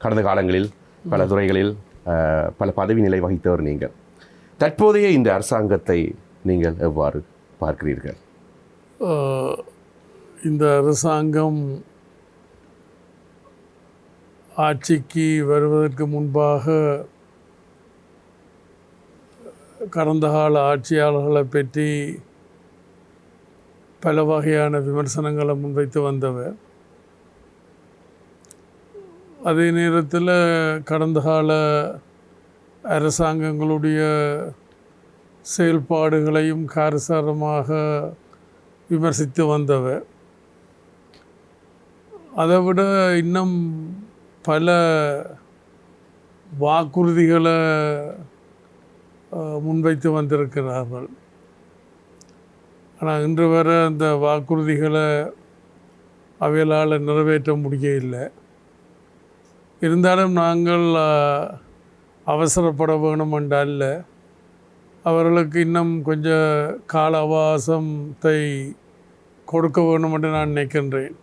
கடந்த காலங்களில் பல துறைகளில் பல பதவி நிலை வகித்தவர் நீங்கள். தற்போதைய இந்த அரசாங்கத்தை நீங்கள் எவ்வாறு பார்க்கிறீர்கள்? இந்த அரசாங்கம் ஆட்சிக்கு வருவதற்கு முன்பாக கடந்த கால ஆட்சியாளர்களை பற்றி பல வகையான விமர்சனங்களை முன்வைத்து வந்தவர். அதே நேரத்தில் கடந்த கால அரசாங்கங்களுடைய செயல்பாடுகளையும் காரசாரமாக விமர்சித்து வந்தவர். அதை விட இன்னும் பல வாக்குறுதிகளை முன்வைத்து வந்திருக்கிறார்கள். ஆனால் இன்று வரை அந்த வாக்குறுதிகளை அவைகளால் நிறைவேற்ற முடியவில்லை. இருந்தாலும் நாங்கள் அவசரப்பட வேணும் என்றல்ல, அவர்களுக்கு இன்னும் கொஞ்சம் கால அவகாசத்தை கொடுக்க வேண்டும் என்று நான் நினைக்கின்றேன்.